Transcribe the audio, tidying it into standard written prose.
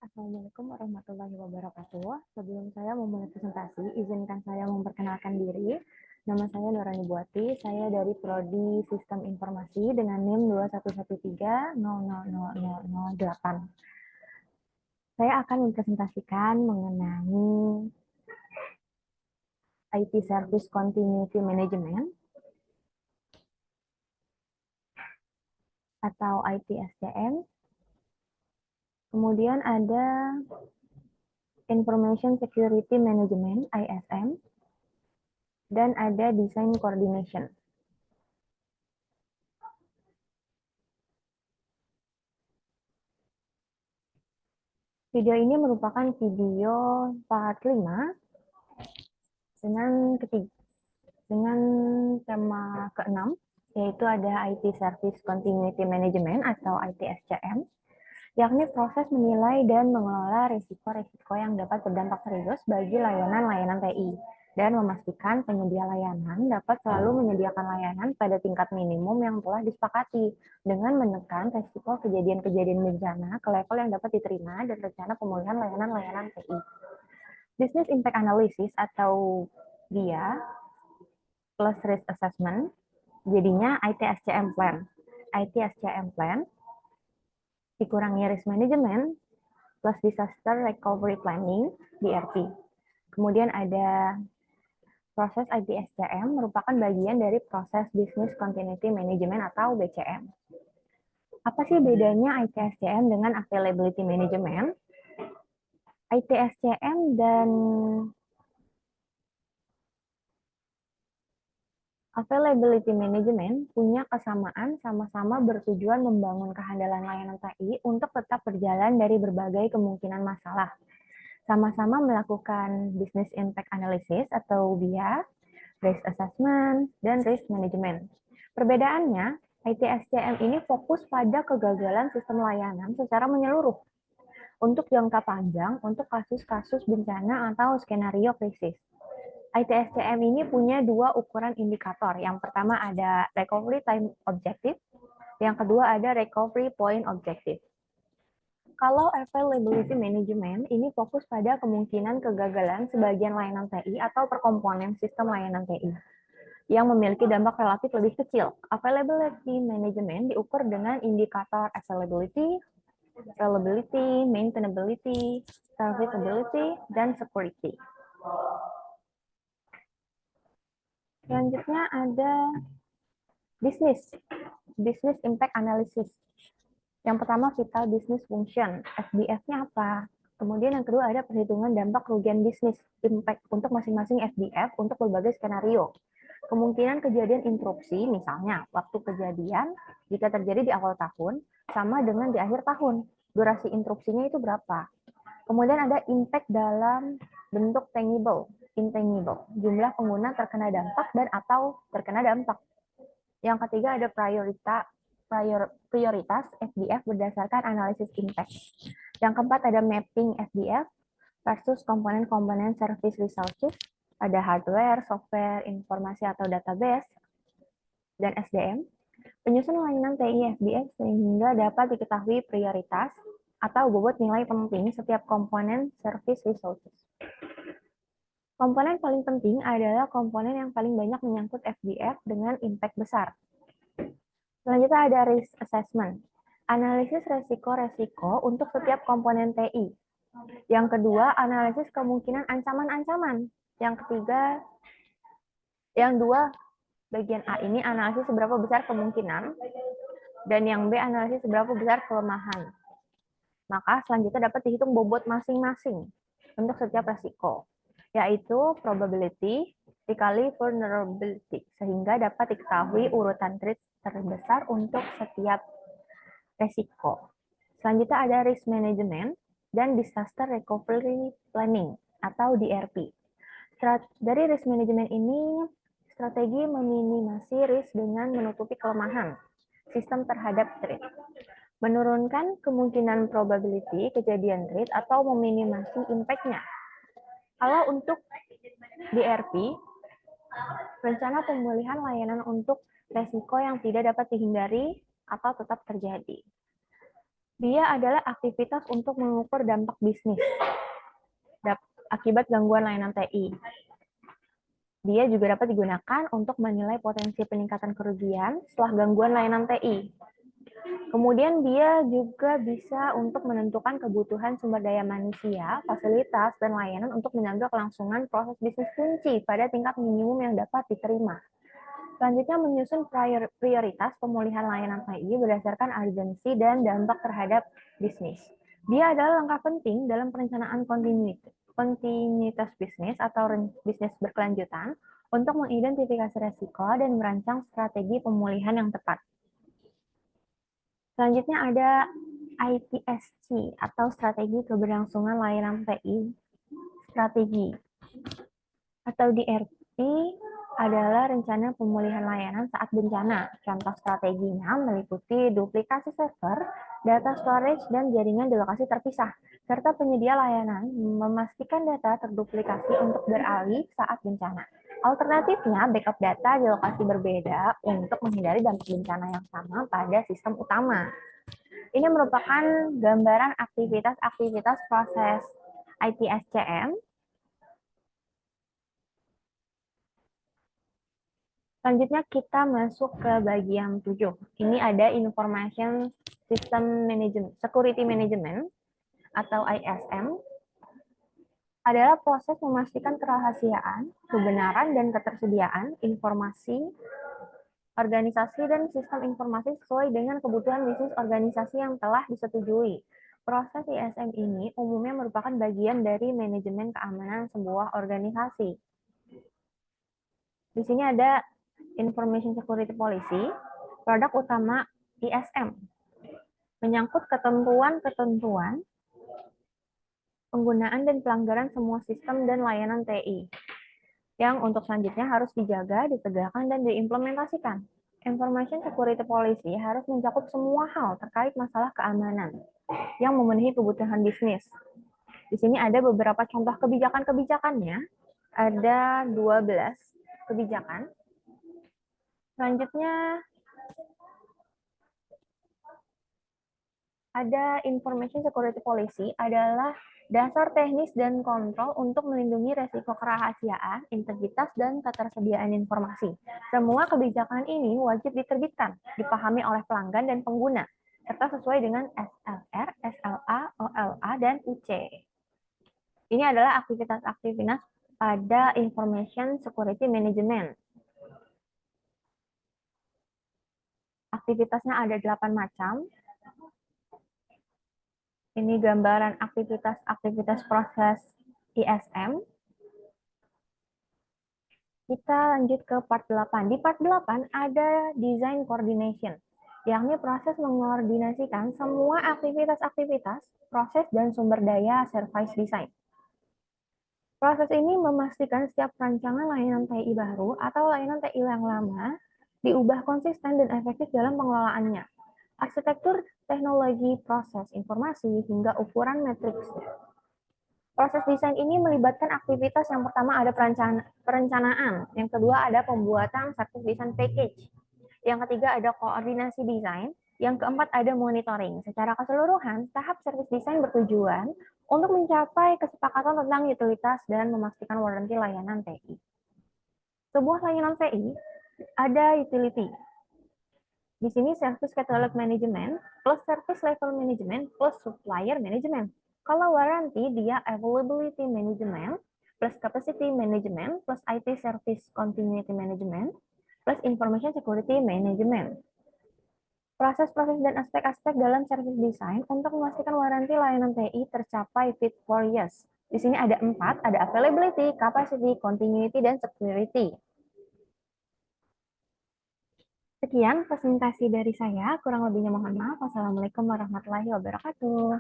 Assalamualaikum warahmatullahi wabarakatuh. Sebelum saya memulai presentasi, izinkan saya memperkenalkan diri. Nama saya Nurani Buati, saya dari Prodi Sistem Informasi dengan NIM 2113000008. Saya akan mempresentasikan mengenai IT Service Continuity Management atau ITSCM. Kemudian ada Information Security Management, ISM, dan ada Design Coordination. Video ini merupakan video part 5 dengan tema ke-6, yaitu ada IT Service Continuity Management atau ITSCM, yakni proses menilai dan mengelola risiko-risiko yang dapat berdampak serius bagi layanan-layanan TI, dan memastikan penyedia layanan dapat selalu menyediakan layanan pada tingkat minimum yang telah disepakati, dengan menekan risiko kejadian-kejadian bencana ke level yang dapat diterima dan rencana pemulihan layanan-layanan TI. Business Impact Analysis atau BIA plus Risk Assessment, jadinya ITSCM Plan. ITSCM Plan dikurangi Risk Management plus Disaster Recovery Planning, DRP. Kemudian ada proses ITSCM merupakan bagian dari proses Business Continuity Management atau BCM. Apa sih bedanya ITSCM dengan Availability Management? ITSCM dan Availability Management punya kesamaan, sama-sama bertujuan membangun kehandalan layanan TI untuk tetap berjalan dari berbagai kemungkinan masalah. Sama-sama melakukan Business Impact Analysis atau BIA, Risk Assessment, dan Risk Management. Perbedaannya, ITSCM ini fokus pada kegagalan sistem layanan secara menyeluruh untuk jangka panjang untuk kasus-kasus bencana atau skenario krisis. ITSCM ini punya dua ukuran indikator. Yang pertama ada Recovery Time Objective, yang kedua ada Recovery Point Objective. Kalau Availability Management ini fokus pada kemungkinan kegagalan sebagian layanan TI atau perkomponen sistem layanan TI yang memiliki dampak relatif lebih kecil. Availability Management diukur dengan indikator Availability, Reliability, Maintainability, Serviceability, dan Security. Selanjutnya ada Business Impact Analysis. Yang pertama Vital Business Function, FBF-nya apa? Kemudian yang kedua ada perhitungan dampak kerugian bisnis, impact untuk masing-masing FBF untuk berbagai skenario. Kemungkinan kejadian interupsi, misalnya waktu kejadian jika terjadi di awal tahun sama dengan di akhir tahun. Durasi interupsinya itu berapa? Kemudian ada impact dalam bentuk tangible, intangible, jumlah pengguna terkena dampak dan atau terkena dampak. Yang ketiga ada prioritas FBF berdasarkan analisis impact. Yang keempat ada mapping FBF versus komponen-komponen service resources, ada hardware, software, informasi atau database, dan SDM. Penyusun layanan TI FBF sehingga dapat diketahui prioritas atau bobot nilai penting setiap komponen service resources. Komponen paling penting adalah komponen yang paling banyak menyangkut FBF dengan impact besar. Selanjutnya ada risk assessment, analisis resiko-resiko untuk setiap komponen TI. Yang kedua, analisis kemungkinan ancaman-ancaman. Yang ketiga, yang dua, bagian A ini analisis seberapa besar kemungkinan, dan yang B analisis seberapa besar kelemahan. Maka selanjutnya dapat dihitung bobot masing-masing untuk setiap resiko, yaitu probability dikali vulnerability, sehingga dapat diketahui urutan risk terbesar untuk setiap resiko. Selanjutnya ada risk management dan disaster recovery planning atau DRP. Dari risk management ini, strategi meminimasi risk dengan menutupi kelemahan sistem terhadap threat, menurunkan kemungkinan probability kejadian threat atau meminimasi impact-nya. Kalau untuk DRP, rencana pemulihan layanan untuk resiko yang tidak dapat dihindari atau tetap terjadi. Dia adalah aktivitas untuk mengukur dampak bisnis akibat gangguan layanan TI. Dia juga dapat digunakan untuk menilai potensi peningkatan kerugian setelah gangguan layanan TI. Kemudian dia juga bisa untuk menentukan kebutuhan sumber daya manusia, fasilitas, dan layanan untuk menjaga kelangsungan proses bisnis kunci pada tingkat minimum yang dapat diterima. Selanjutnya menyusun prioritas pemulihan layanan TI berdasarkan urgensi dan dampak terhadap bisnis. Dia adalah langkah penting dalam perencanaan kontinuitas bisnis atau bisnis berkelanjutan untuk mengidentifikasi resiko dan merancang strategi pemulihan yang tepat. Selanjutnya ada ITSC atau Strategi Keberlangsungan Layanan TI. Strategi atau DRT adalah rencana pemulihan layanan saat bencana. Contoh strateginya meliputi duplikasi server, data storage, dan jaringan di lokasi terpisah, serta penyedia layanan memastikan data terduplikasi untuk beralih saat bencana. Alternatifnya, backup data di lokasi berbeda untuk menghindari dampak bencana yang sama pada sistem utama. Ini merupakan gambaran aktivitas-aktivitas proses ITSCM. Selanjutnya kita masuk ke bagian 7. Ini ada Information System Management, Security Management atau ISM. Adalah proses memastikan kerahasiaan, kebenaran, dan ketersediaan informasi organisasi dan sistem informasi sesuai dengan kebutuhan bisnis organisasi yang telah disetujui. Proses ISM ini umumnya merupakan bagian dari manajemen keamanan sebuah organisasi. Di sini ada Information Security Policy, produk utama ISM, menyangkut ketentuan-ketentuan penggunaan dan pelanggaran semua sistem dan layanan TI, yang untuk selanjutnya harus dijaga, ditegakkan, dan diimplementasikan. Information Security Policy harus mencakup semua hal terkait masalah keamanan yang memenuhi kebutuhan bisnis. Di sini ada beberapa contoh kebijakan-kebijakannya, ada 12 kebijakan. Selanjutnya ada Information Security Policy adalah dasar teknis dan kontrol untuk melindungi resiko kerahasiaan, integritas, dan ketersediaan informasi. Semua kebijakan ini wajib diterbitkan, dipahami oleh pelanggan dan pengguna, serta sesuai dengan SLR, SLA, OLA, dan UC. Ini adalah aktivitas-aktivitas pada Information Security Management. Aktivitasnya ada 8 macam. Ini gambaran aktivitas-aktivitas proses ISM. Kita lanjut ke part 8. Di part 8 ada design coordination, yakni proses mengkoordinasikan semua aktivitas-aktivitas, proses, dan sumber daya service design. Proses ini memastikan setiap rancangan layanan TI baru atau layanan TI yang lama diubah konsisten dan efektif dalam pengelolaannya. Arsitektur, teknologi, proses, informasi, hingga ukuran matriksnya. Proses desain ini melibatkan aktivitas yang pertama ada perencanaan, yang kedua ada pembuatan service design package, yang ketiga ada koordinasi desain, yang keempat ada monitoring. Secara keseluruhan, tahap service design bertujuan untuk mencapai kesepakatan tentang utilitas dan memastikan warranty layanan TI. Sebuah layanan TI ada utility. Di sini service catalog management plus service level management plus supplier management. Kalau warranty dia availability management plus capacity management plus IT service continuity management plus information security management. Proses-proses dan aspek-aspek dalam service design untuk memastikan warranty layanan TI tercapai fit for use. Di sini ada 4, ada availability, capacity, continuity, dan security. Sekian presentasi dari saya, kurang lebihnya mohon maaf. Wassalamualaikum warahmatullahi wabarakatuh.